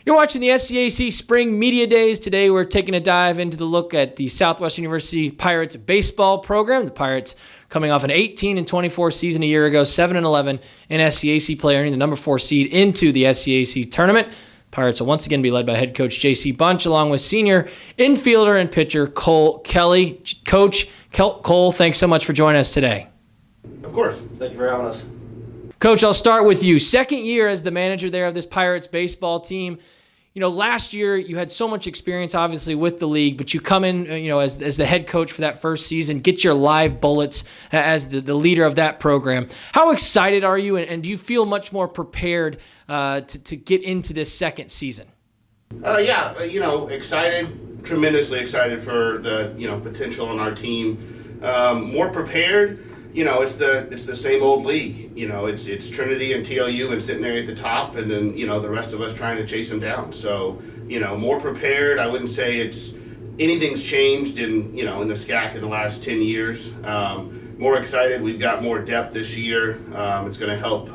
You're watching the SCAC Spring Media Days. Today we're taking a dive into the look at the Southwestern University Pirates baseball program. The Pirates coming off an 18-24 season a year ago, 7-11 in SCAC play, earning the number 4 seed into the SCAC tournament. Pirates will once again be led by head coach J.C. Bunch, along with senior infielder and pitcher Cole Kelly. Coach Cole, thanks so much for joining us today. Of course. Thank you for having us. Coach, I'll start with you. Second year as the manager there of this Pirates baseball team. You know, last year you had so much experience, obviously, with the league, but you come in, as the head coach for that first season, get your live bullets as the leader of that program. How excited are you, and do you feel much more prepared to get into this second season? Excited, tremendously excited for the, potential on our team. More prepared. It's the same old league. It's Trinity and TLU and sitting there at the top, and then the rest of us trying to chase them down. So more prepared. I wouldn't say anything's changed in the SCAC in the last 10 years. More excited. We've got more depth this year. It's going to help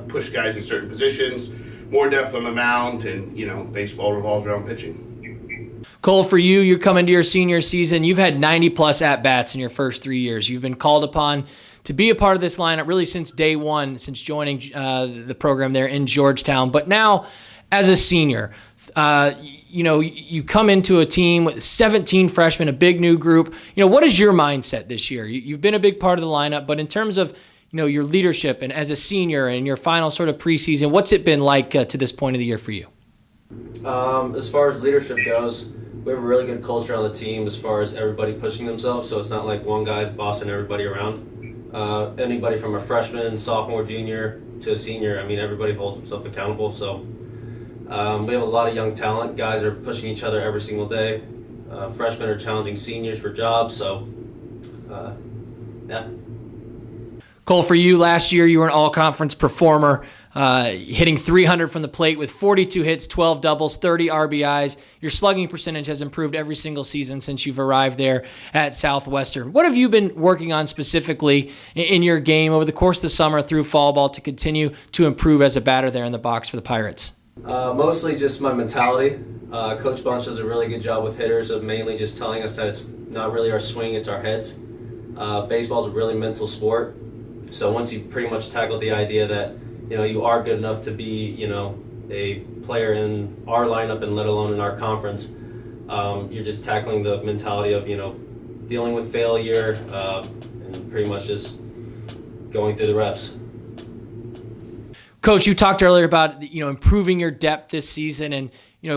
push guys in certain positions. More depth on the mound, and baseball revolves around pitching. Cole, for you, you're coming to your senior season. You've had 90-plus at-bats in your first 3 years. You've been called upon to be a part of this lineup really since day one, since joining the program there in Georgetown. But now, as a senior, you come into a team with 17 freshmen, a big new group. What is your mindset this year? You've been a big part of the lineup, but in terms of your leadership and as a senior and your final sort of preseason, what's it been like to this point of the year for you? As far as leadership goes, we have a really good culture on the team as far as everybody pushing themselves, so it's not like one guy's bossing everybody around. Anybody from a freshman, sophomore, junior to a senior, everybody holds himself accountable. So we have a lot of young talent. Guys are pushing each other every single day. Freshmen are challenging seniors for jobs, so yeah. Cole, for you, last year you were an all-conference performer, hitting 300 from the plate with 42 hits, 12 doubles, 30 RBIs. Your slugging percentage has improved every single season since you've arrived there at Southwestern. What have you been working on specifically in your game over the course of the summer through fall ball to continue to improve as a batter there in the box for the Pirates? Mostly just my mentality. Coach Bunch does a really good job with hitters of mainly just telling us that it's not really our swing, it's our heads. Baseball's a really mental sport. So once you've pretty much tackled the idea that you are good enough to be a player in our lineup and let alone in our conference, you're just tackling the mentality of dealing with failure and pretty much just going through the reps. Coach, you talked earlier about improving your depth this season, and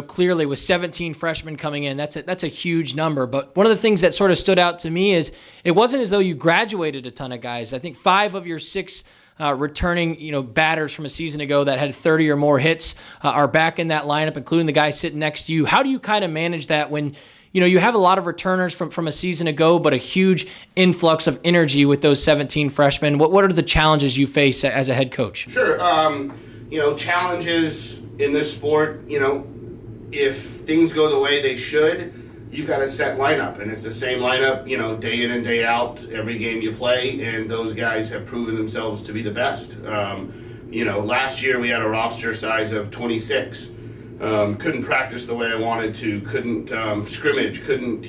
clearly with 17 freshmen coming in, that's a huge number. But one of the things that sort of stood out to me is it wasn't as though you graduated a ton of guys. I think 5 of your 6 returning batters from a season ago that had 30 or more hits are back in that lineup, including the guy sitting next to you. How do you kind of manage that when you have a lot of returners from a season ago, but a huge influx of energy with those 17 freshmen? What are the challenges you face as a head coach? Sure. Challenges in this sport, if things go the way they should, you got a set lineup, and it's the same lineup, day in and day out, every game you play, and those guys have proven themselves to be the best. Last year we had a roster size of 26. Couldn't practice the way I wanted to, couldn't scrimmage, couldn't,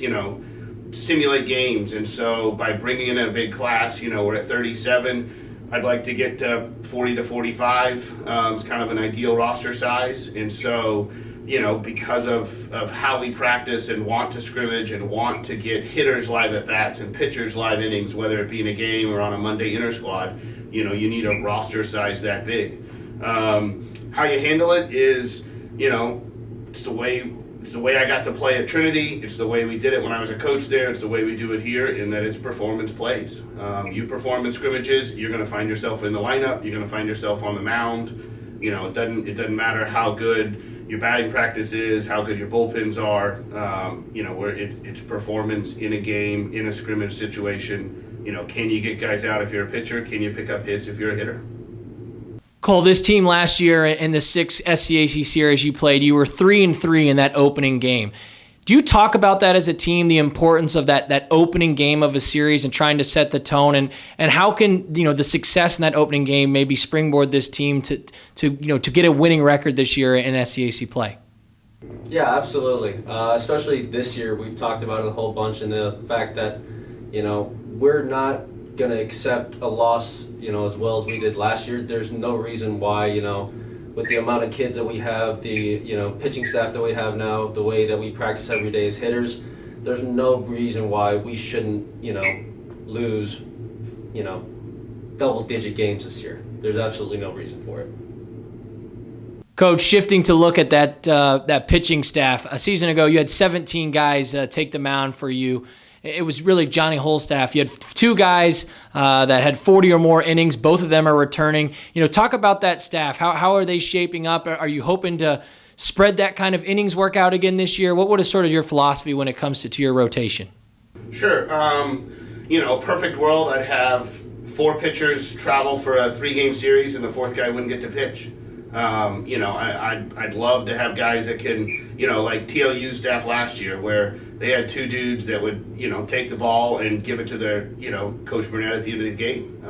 simulate games, and so by bringing in a big class, we're at 37. I'd like to get to 40 to 45. It's kind of an ideal roster size, and so because of how we practice and want to scrimmage and want to get hitters live at bats and pitchers live innings, whether it be in a game or on a Monday inter squad, you need a roster size that big. How you handle it is, it's the way I got to play at Trinity. It's the way we did it when I was a coach there. It's the way we do it here, in that it's performance plays. You perform in scrimmages, you're going to find yourself in the lineup. You're going to find yourself on the mound. It doesn't matter how good your batting practice is, how good your bullpens are. It's performance in a game, in a scrimmage situation. Can you get guys out if you're a pitcher? Can you pick up hits if you're a hitter? Cole, this team last year in the 6 SCAC series you played, you were 3-3 in that opening game. Do you talk about that as a team, the importance of that opening game of a series and trying to set the tone, and how can the success in that opening game maybe springboard this team to get a winning record this year in SCAC play? Yeah, absolutely. Especially this year, we've talked about it a whole bunch, and the fact that, we're not going to accept a loss, as well as we did last year. There's no reason why, with the amount of kids that we have, the, pitching staff that we have now, the way that we practice every day as hitters, there's no reason why we shouldn't, lose, double-digit games this year. There's absolutely no reason for it. Coach, shifting to look at that pitching staff. A season ago, you had 17 guys take the mound for you. It was really Johnny Holstaff. You had two guys that had 40 or more innings. Both of them are returning. Talk about that staff. How are they shaping up? Are you hoping to spread that kind of innings work out again this year? What is sort of your philosophy when it comes to your rotation? Sure. Perfect world, I'd have 4 pitchers travel for a 3-game series and the 4th guy wouldn't get to pitch. I'd love to have guys that can, like TLU staff last year, where they had 2 dudes that would, take the ball and give it to their, Coach Burnett at the end of the game.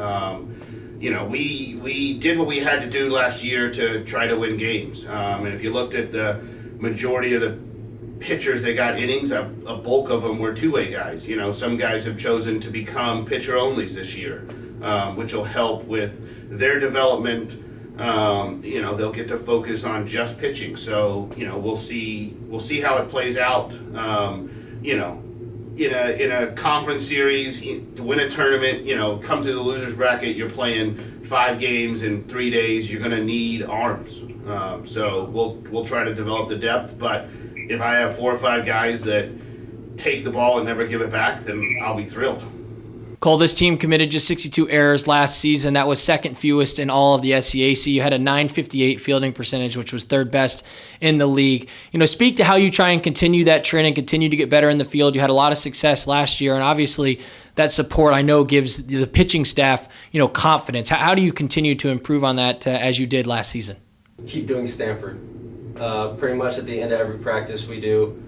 We did what we had to do last year to try to win games. And if you looked at the majority of the pitchers that got innings, a bulk of them were 2-way guys. Some guys have chosen to become pitcher-onlys this year, which will help with their development. They'll get to focus on just pitching. So, we'll see how it plays out. In a conference series, to win a tournament, come to the losers bracket, you're playing 5 games in 3 days. You're going to need arms. So we'll try to develop the depth. But if I have 4 or 5 guys that take the ball and never give it back, then I'll be thrilled. Cole, this team committed just 62 errors last season. That was second fewest in all of the SCAC. You had a .958 fielding percentage, which was 3rd best in the league. Speak to how you try and continue that trend and continue to get better in the field. You had a lot of success last year, and obviously that support, I know, gives the pitching staff, confidence. How do you continue to improve on that as you did last season? Keep doing Stanford. Pretty much at the end of every practice, we do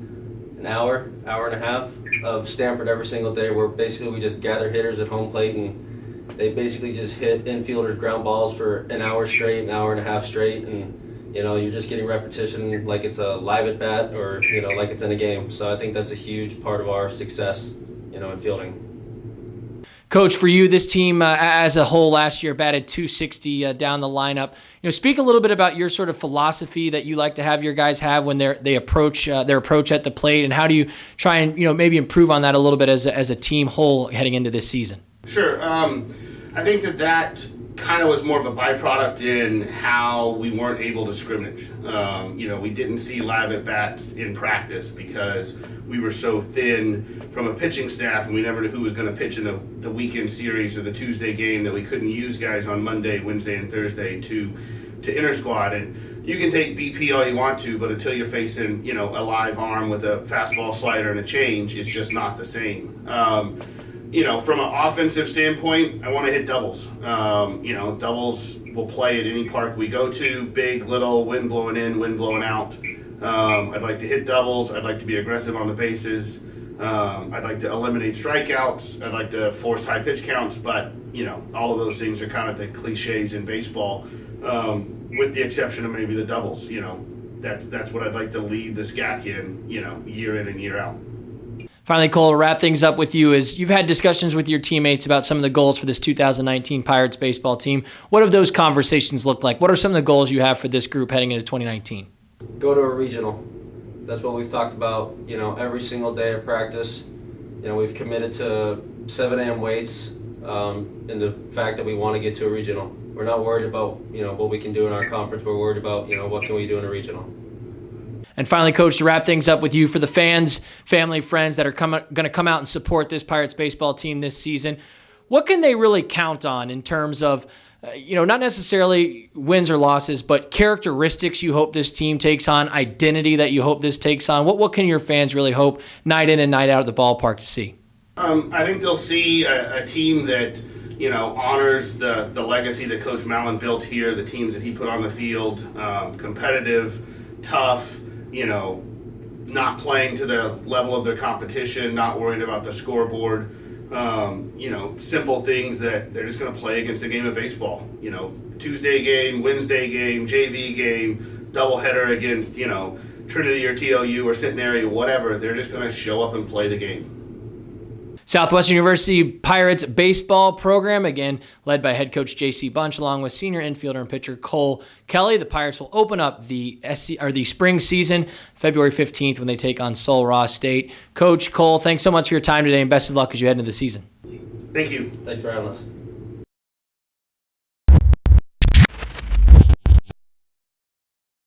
an hour and a half of Stanford every single day, where basically we just gather hitters at home plate and they basically just hit infielders ground balls for an hour straight, an hour and a half straight, and you're just getting repetition like it's a live at bat or like it's in a game. So I think that's a huge part of our success, in fielding. Coach, for you, this team as a whole last year batted .260 down the lineup. Speak a little bit about your sort of philosophy that you like to have your guys have when they approach their approach at the plate, and how do you try and maybe improve on that a little bit as a team whole heading into this season? Sure. I think that kind of was more of a byproduct in how we weren't able to scrimmage. We didn't see live at bats in practice because we were so thin from a pitching staff, and we never knew who was going to pitch in the weekend series or the Tuesday game, that we couldn't use guys on Monday, Wednesday, and Thursday to inter squad. And you can take BP all you want to, but until you're facing a live arm with a fastball, slider, and a change, it's just not the same. From an offensive standpoint, I want to hit doubles. Doubles will play at any park we go to, big, little, wind blowing in, wind blowing out. I'd like to hit doubles. I'd like to be aggressive on the bases. I'd like to eliminate strikeouts. I'd like to force high pitch counts, but, all of those things are kind of the cliches in baseball, with the exception of maybe the doubles. That's what I'd like to lead the SCAC in, year in and year out. Finally, Cole, to wrap things up with you, is you've had discussions with your teammates about some of the goals for this 2019 Pirates baseball team. What have those conversations looked like? What are some of the goals you have for this group heading into 2019? Go to a regional. That's what we've talked about, every single day of practice. We've committed to 7 a.m. weights, and the fact that we want to get to a regional. We're not worried about, what we can do in our conference. We're worried about, what can we do in a regional. And finally, Coach, to wrap things up with you, for the fans, family, friends that are going to come out and support this Pirates baseball team this season, what can they really count on in terms of, not necessarily wins or losses, but characteristics you hope this team takes on, identity that you hope this takes on? What can your fans really hope night in and night out at the ballpark to see? I think they'll see a team that, honors the legacy that Coach Mallon built here, the teams that he put on the field, competitive, tough, not playing to the level of their competition, not worried about the scoreboard, simple things that they're just going to play against the game of baseball. Tuesday game, Wednesday game, JV game, doubleheader against, Trinity or TOU or Centenary or whatever. They're just going to show up and play the game. Southwestern University Pirates baseball program, again, led by head coach J.C. Bunch, along with senior infielder and pitcher Cole Kelly. The Pirates will open up the spring season February 15th when they take on Sul Ross State. Coach Cole, thanks so much for your time today, and best of luck as you head into the season. Thank you. Thanks for having us.